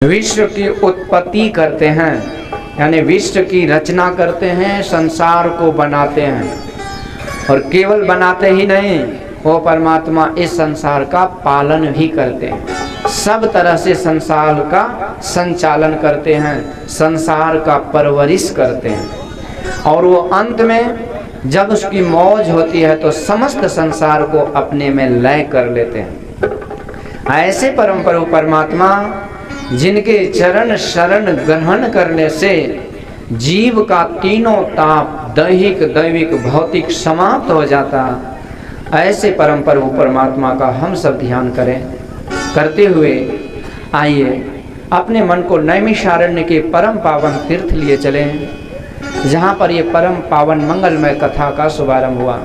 विश्व की उत्पत्ति करते हैं, यानी विश्व की रचना करते हैं, संसार को बनाते हैं। और केवल बनाते ही नहीं, वो परमात्मा इस संसार का पालन भी करते हैं। सब तरह से संसार का संचालन करते हैं, संसार का परवरिश करते हैं। और वो अंत में जब उसकी मौज होती है तो समस्त संसार को अपने में लय कर लेते हैं। ऐसे परम प्रभु परमात्मा जिनके चरण शरण ग्रहण करने से जीव का तीनों ताप दैहिक दैविक भौतिक समाप्त हो जाता, ऐसे परम प्रभु परमात्मा का हम सब ध्यान करें। करते हुए आइए अपने मन को नैमिषारण्य के परम पावन तीर्थ लिए चलें, जहाँ पर ये परम पावन मंगलमय कथा का शुभारंभ हुआ।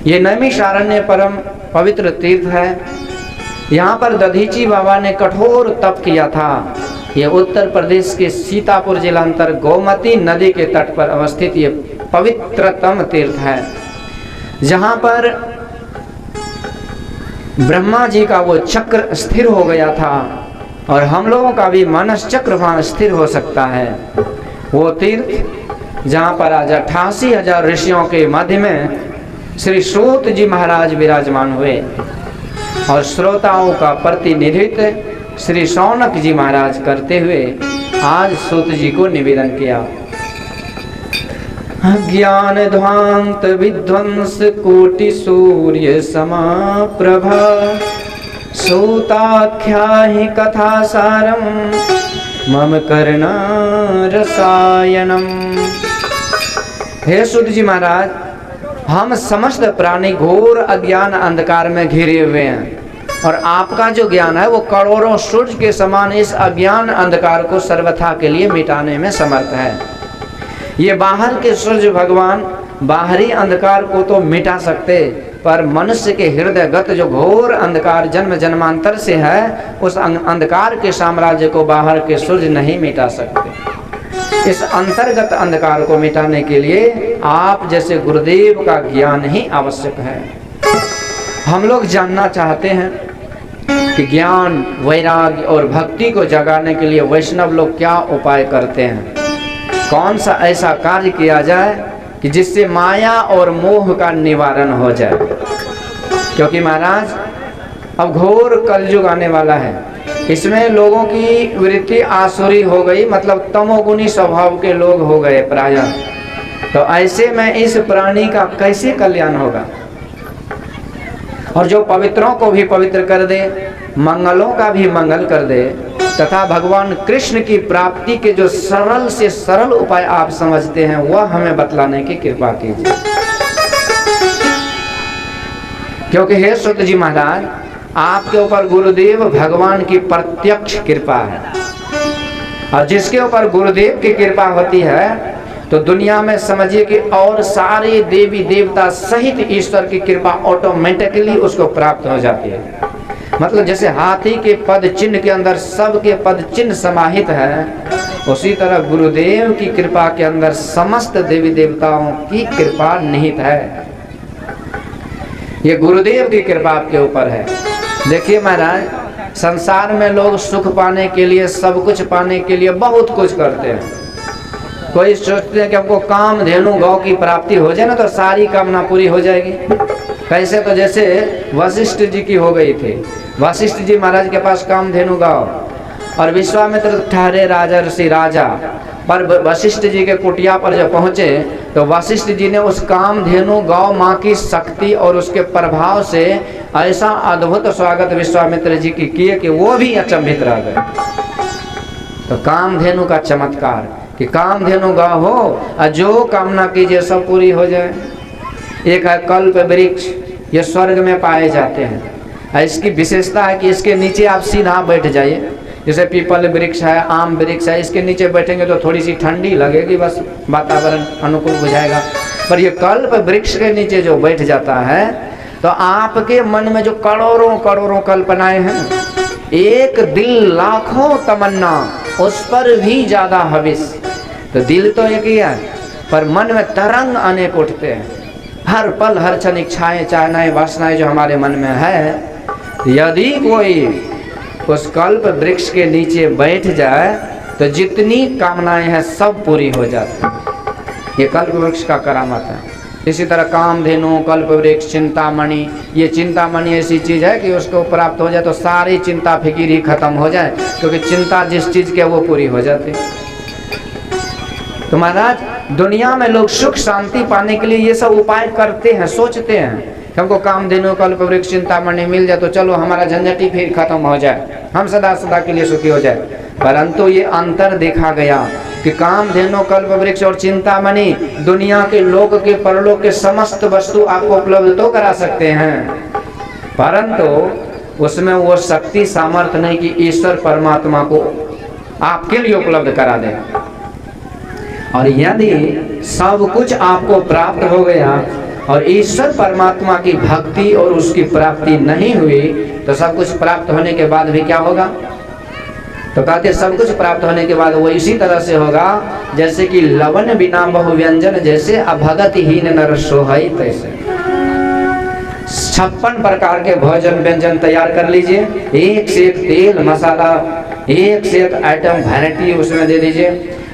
ये नैमिषारण्य परम पवित्र तीर्थ है। यहाँ पर दधीची बाबा ने कठोर तप किया था। ये उत्तर प्रदेश के सीतापुर जिलांतर गोमती नदी के तट पर अवस्थित ये पवित्रतम तीर्थ है, जहाँ पर ब्रह्मा जी का वो चक्र स्थिर हो गया था और हम लोगों का भी मानस चक्र वहाँ स्थिर हो सकता है। वो तीर्थ जहाँ पर आज 88,000 ऋषियों के मध्य में श्री सूत जी महाराज विराजमान हुए और श्रोताओं का प्रतिनिधित्व श्री शौनक जी महाराज करते हुए आज सूत जी को निवेदन किया। ज्ञान ध्वांत विध्वंस कोटि सूर्य समाप्रभा सूताख्याहि कथा सारम मम करुणा रसायनम। हे सूत जी महाराज, हम समस्त प्राणी घोर अज्ञान अंधकार में घिरे हुए हैं और आपका जो ज्ञान है वो करोड़ों सूर्य के समान इस अज्ञान अंधकार को सर्वथा के लिए मिटाने में समर्थ है। ये बाहर के सूर्य भगवान बाहरी अंधकार को तो मिटा सकते, पर मनुष्य के हृदयगत जो घोर अंधकार जन्म जन्मांतर से है, उस अंधकार के साम्राज्य को बाहर के सूर्य नहीं मिटा सकते। इस अंतर्गत अंधकार को मिटाने के लिए आप जैसे गुरुदेव का ज्ञान ही आवश्यक है। हम लोग जानना चाहते हैं कि ज्ञान वैराग्य और भक्ति को जगाने के लिए वैष्णव लोग क्या उपाय करते हैं, कौन सा ऐसा कार्य किया जाए कि जिससे माया और मोह का निवारण हो जाए। क्योंकि महाराज अब घोर कलयुग आने वाला है, इसमें लोगों की वृत्ति आसुरी हो गई, मतलब तमोगुणी स्वभाव के लोग हो गए प्रायः। तो ऐसे में इस प्राणी का कैसे कल्याण होगा? और जो पवित्रों को भी पवित्र कर दे, मंगलों का भी मंगल कर दे, तथा भगवान कृष्ण की प्राप्ति के जो सरल से सरल उपाय आप समझते हैं, वह हमें बतलाने की कृपा कीजिए। क्योंकि हे सूत जी महाराज, आपके ऊपर गुरुदेव भगवान की प्रत्यक्ष कृपा है, और जिसके ऊपर गुरुदेव की कृपा होती है तो दुनिया में समझिए कि और सारे देवी देवता सहित ईश्वर की कृपा ऑटोमेटिकली उसको प्राप्त हो जाती है। मतलब जैसे हाथी के पद चिन्ह के अंदर सबके पद चिन्ह समाहित है, उसी तरह गुरुदेव की कृपा के अंदर समस्त देवी देवताओं की कृपा निहित है। ये गुरुदेव की कृपा आपके ऊपर है। देखिए महाराज, संसार में लोग सुख पाने के लिए, सब कुछ पाने के लिए बहुत कुछ करते हैं। कोई सोचते हैं कि हमको काम धेनु गौ की प्राप्ति हो जाए ना तो सारी कामना पूरी हो जाएगी। कैसे? तो जैसे वशिष्ठ जी की हो गई थी। वशिष्ठ जी महाराज के पास काम धेनु गौ, और विश्वामित्र ठहरे राजा ऋषि राजा, पर वशिष्ठ जी के कुटिया पर जब पहुँचे तो वशिष्ठ जी ने उस काम धेनु गौ माँ की शक्ति और उसके प्रभाव से ऐसा अद्भुत स्वागत विश्वामित्र जी की किए कि वो भी अचंभित रह गए। तो कामधेनु का चमत्कार कि कामधेनु गौ हो और जो कामना कीजिए सब पूरी हो जाए। एक है कल्प वृक्ष, ये स्वर्ग में पाए जाते हैं। इसकी विशेषता है कि इसके नीचे आप सीधा बैठ जाइए। जैसे पीपल वृक्ष है, आम वृक्ष है, इसके नीचे बैठेंगे तो थोड़ी सी ठंडी लगेगी, बस वातावरण अनुकूल हो जाएगा। पर ये कल्प वृक्ष के नीचे जो बैठ जाता है तो आपके मन में जो करोड़ों करोड़ों कल्पनाएं हैं, एक दिल लाखों तमन्ना, उस पर भी ज्यादा हविस। तो दिल तो एक ही है, पर मन में तरंग अनेक उठते हैं। हर पल हर क्षण इच्छाएं चाहनाएं वासनाएं जो हमारे मन में है, यदि कोई उस कल्प वृक्ष के नीचे बैठ जाए तो जितनी कामनाएं हैं सब पूरी हो जाती। ये कल्प वृक्ष का करामत है। इसी तरह कामधेनु, कल्प वृक्ष, चिंतामणि, ये चिंतामणि ऐसी चीज है कि उसको प्राप्त हो जाए तो सारी चिंता फिकीर ही खत्म हो जाए, क्योंकि चिंता जिस चीज की है वो पूरी हो जाती। तो महाराज दुनिया में लोग सुख शांति पाने के लिए ये सब उपाय करते हैं, सोचते हैं कि हमको कामधेनु, कल्प वृक्ष, चिंतामणि मिल जाए तो चलो हमारा झंझट ही फिर खत्म हो जाए, हम सदा सदा के लिए सुखी हो जाए। परंतु ये अंतर देखा गया कि कामधेनु, कल्प वृक्ष और चिंतामणि दुनिया के लोक के परलोक के समस्त वस्तु आपको उपलब्ध तो करा सकते हैं, परंतु उसमें वो शक्ति सामर्थ्य नहीं कि ईश्वर परमात्मा को आपके लिए उपलब्ध करा दे। और यदि सब कुछ आपको प्राप्त हो गया और ईश्वर परमात्मा की भक्ति और उसकी प्राप्ति नहीं हुई तो सब कुछ प्राप्त होने के बाद भी क्या होगा? तो कहते सब कुछ प्राप्त होने के बाद वो इसी तरह से होगा जैसे कि लवण बिना बहु व्यंजन, जैसे अभगत हीन नर सोहई तैसे। 56 प्रकार के भोजन व्यंजन तैयार कर लीजिए, एक से एक तेल मसाला, एक से एक आइटम वैरायटी उसमें दे दीजिए,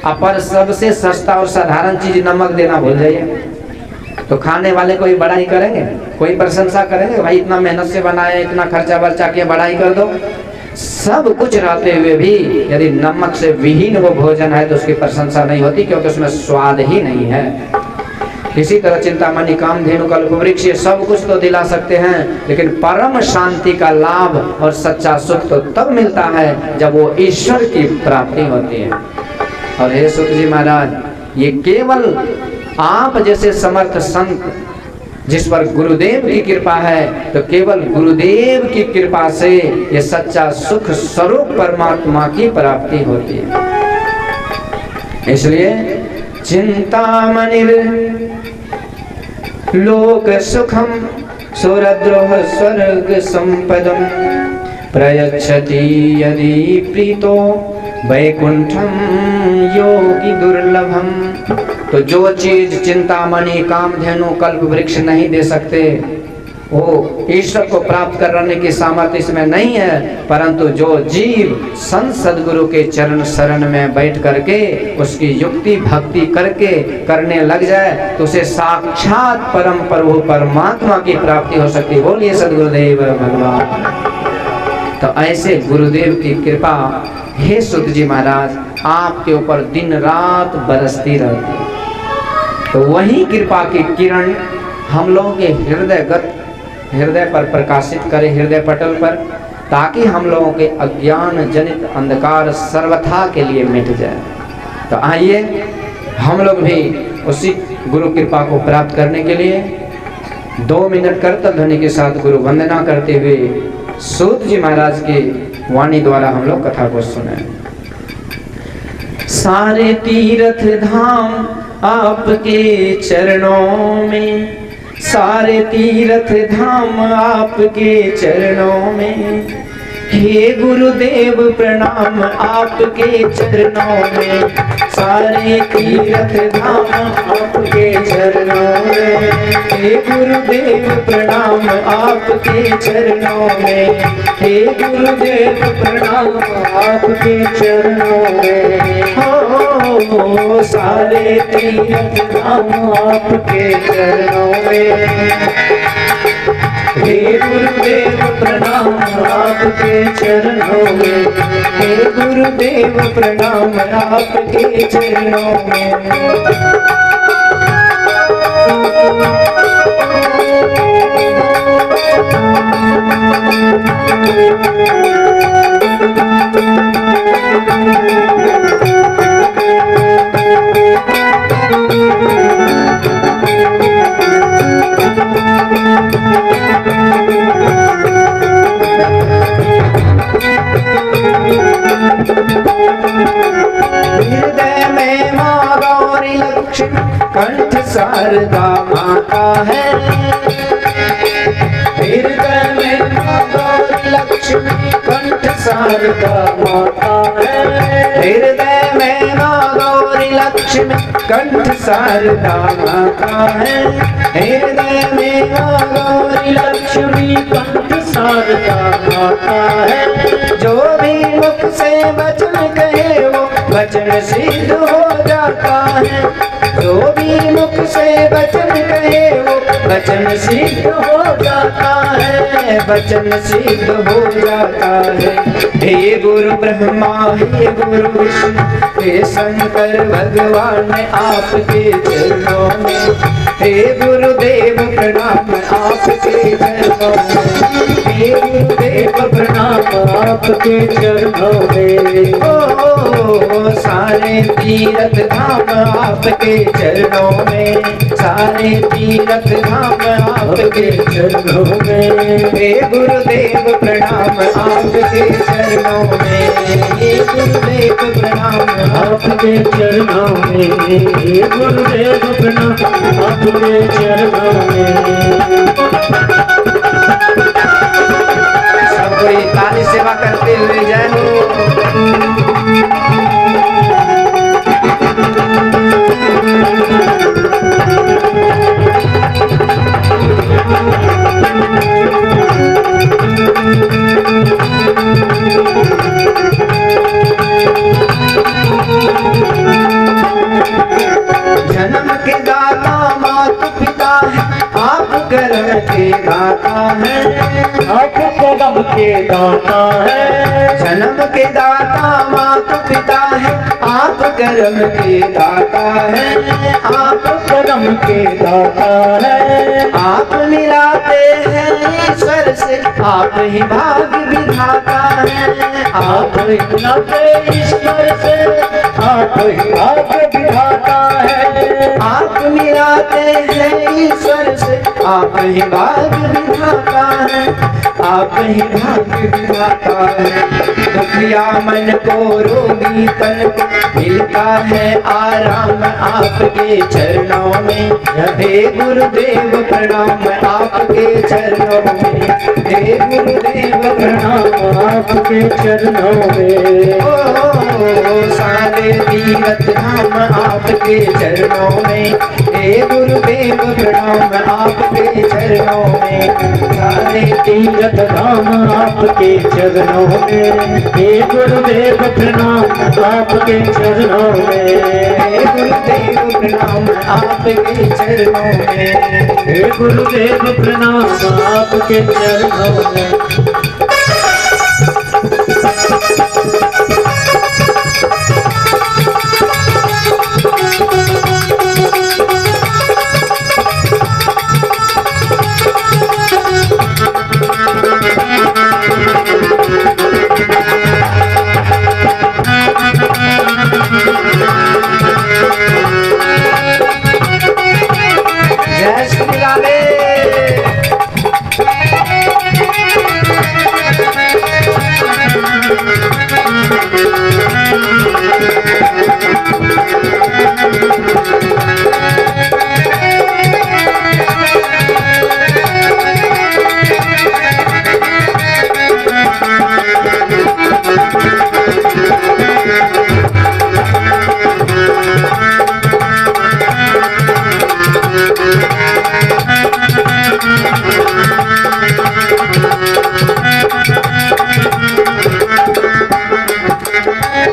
पर सबसे सस्ता और साधारण चीज नमक देना भूल जाइए। तो खाने वाले कोई बड़ाई करेंगे, कोई प्रशंसा करेंगे, भाई इतना मेहनत से बनाए, इतना खर्चा वर्चा किया, बड़ाई कर दो। सब कुछ रहते हुए भी यदि नमक से विहीन वो भोजन है तो उसकी प्रशंसा नहीं होती, क्योंकि उसमें स्वाद ही नहीं है। इसी तरह चिंतामणि, कामधेनु, कल्प वृक्ष ये सब कुछ तो दिला सकते हैं, लेकिन परम शांति का लाभ और सच्चा सुख तो तब मिलता है जब वो ईश्वर की प्राप्ति होती है। और हे सुख जी महाराज, ये केवल आप जैसे समर्थ संत जिस पर गुरुदेव की कृपा है, तो केवल गुरुदेव की कृपा से ये सच्चा सुख स्वरूप परमात्मा की प्राप्ति होती है। इसलिए चिंतामणि लोक सुखम सुरद्रोह स्वर्ग संपदम प्रयच्छति यदि प्रीतो वैकुंठम योगी दुर्लभम। तो जो चीज चिंतामणि, कामधेनु, कल्प वृक्ष नहीं दे सकते, वो ईश्वर को प्राप्त करने की सामर्थ्य इसमें नहीं है, परंतु जो जीव संत सदगुरु के चरण शरण में बैठ करके उसकी युक्ति भक्ति करके करने लग जाए तो उसे साक्षात परम प्रभु परमात्मा की प्राप्ति हो सकती है। बोलिए सदगुरुदेव भगवान। तो ऐसे गुरुदेव की कृपा हे सुत जी महाराज आपके ऊपर दिन रात बरसती रहती, तो वही कृपा की किरण हम लोगों के हृदय पर प्रकाशित करे, हृदय पटल पर, ताकि हम लोगों के अज्ञान जनित अंधकार सर्वथा के लिए मिट जाए। तो आइए हम लोग भी उसी गुरु कृपा को प्राप्त करने के लिए 2 मिनट करतल ध्वनि के साथ गुरु वंदना करते हुए सूत जी महाराज की वाणी द्वारा हम लोग कथा को सुने। सारे तीर्थ धाम आपके चरणों में, सारे तीर्थ धाम आपके चरणों में, हे गुरुदेव प्रणाम आपके चरणों में। सारे तीर्थ धाम आपके चरणों में, हे गुरुदेव प्रणाम आपके चरणों में, हे गुरुदेव प्रणाम आपके चरणों में। हो सारे तीर्थ धाम आपके चरणों में, हे गुरुदेव प्रणाम आपके चरणों में, हे गुरुदेव प्रणाम आपके चरणों में। हृदय में माँ गौरी लक्ष्मी कंठ शारदा माता है, हृदय में माँ गौरी लक्ष्मी कंठ शारदा माता है, हृदय में माँ गौरी लक्ष्मी कंठ शारदा माता है, हृदय में माँ गौरी लक्ष्मी कंठ सारता आता है। जो भी मुख से वचन कहे वो वचन सिद्ध हो जाता है। जो भी मुख से वचन कहे वो वचन सिद्ध हो जाता है। वचन सिद्ध हो जाता है। हे गुरु ब्रह्मा हे गुरु विष्णु हे शंकर भगवान आपके चरणों में। हे गुरुदेव प्रणाम आपके चरणों में। हे गुरुदेव प्रणाम आपके चरणों में। ओ सारे तीर्थ धाम आपके चरणों में। सारे तीर्थ धाम आपके चरणों में। हे गुरुदेव प्रणाम आपके चरणों में। हे गुरुदेव प्रणाम आपके चरणों में। हे गुरुदेव प्रणाम आपके चरणों में। सब कोई ताली सेवा करते हुए जय हो। जन्म के दाता मात पिता है आप कर्म के दाता है। आप कदम के दाता है। जन्म के दाता मात पिता है आप कर्म के दाता है। आप कदम के दाता है। आप मिलाते हैं ईश्वर से आप ही भाग विधाता है। आप मिलाते ईश्वर से आप ही भाग विधाता है। आप मिलाते हैं ईश्वर से आप ही भाग विधाता है। आप ही भाग विधाता है। दुखिया मन को रोगी तन को मिलता है आराम आपके चरणों में। हे गुरुदेव प्रणाम आपके चरणों में। हे गुरुदेव प्रणाम आपके चरणों में। ओ सारे तीर्थ धाम आपके चरणों में। हे गुरुदेव प्रणाम आपके चरणों में। सारे तीर्थ धाम आपके चरणों में। हे गुरुदेव प्रणाम आपके चरणों में। हे गुरुदेव प्रणाम आपके चरणों में। हे गुरुदेव प्रणाम आपके चरणों में। जय श्री राधे।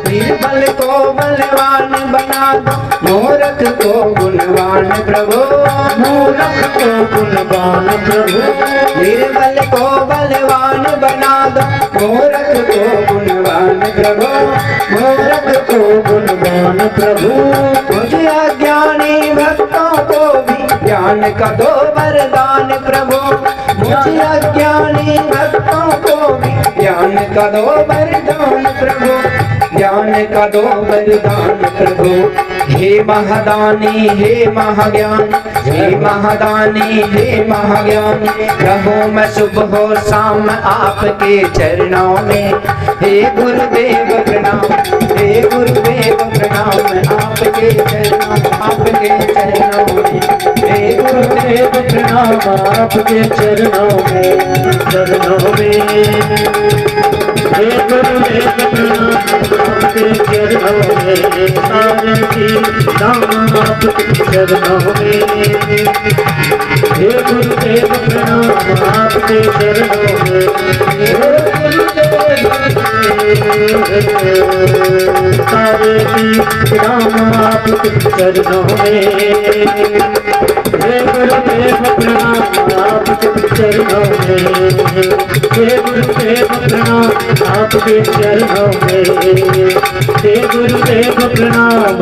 निर्बल को बलवान बना दो मूर्ख को गुणवान प्रभु। मूर्ख को गुणवान प्रभु। निर्बल को बलवान बना दो मूर्ख को गुणवान प्रभु। मूर्ख को गुणवान प्रभु। मुझे अज्ञानी भक्तों को भी ज्ञान का दो वरदान प्रभु। मुझे अज्ञानी भक्तों को भी ज्ञान का दो वरदान प्रभु। ज्ञान का दो वरदान प्रभु। हे महादानी हे महाज्ञान। हे महादानी हे महाज्ञान। रहूं मैं सुबह हो शाम आपके चरणों में। हे गुरुदेव प्रणाम। हे गुरुदेव प्रणाम आपके चरणों में। हे गुरुदेव प्रणाम आपके चरणों में। चरणों में। हे गुरुदेव प्रणाम आपके चरणों में। सारे तीर्थ धाम आपके चरणों में। हे गुरुदेव प्रणाम आपके आपके चरणों में सारे तीर्थ धाम आपके चरणों में हे गुरुदेव प्रणाम आपके चरणों में हे गुरुदेव प्रणाम आपके चरणों में हे गुरुदेव प्रणाम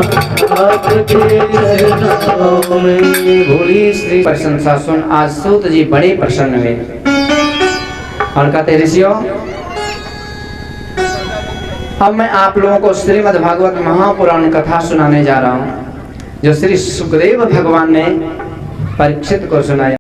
आपके चरणों में। भोली श्री प्रशंसा सुन आज सूत जी बड़े प्रसन्न हुए और कहते ऋषियों, अब मैं आप लोगों को श्रीमद् भागवत महापुराण कथा सुनाने जा रहा हूं जो श्री सुखदेव भगवान ने परीक्षित को सुनाया।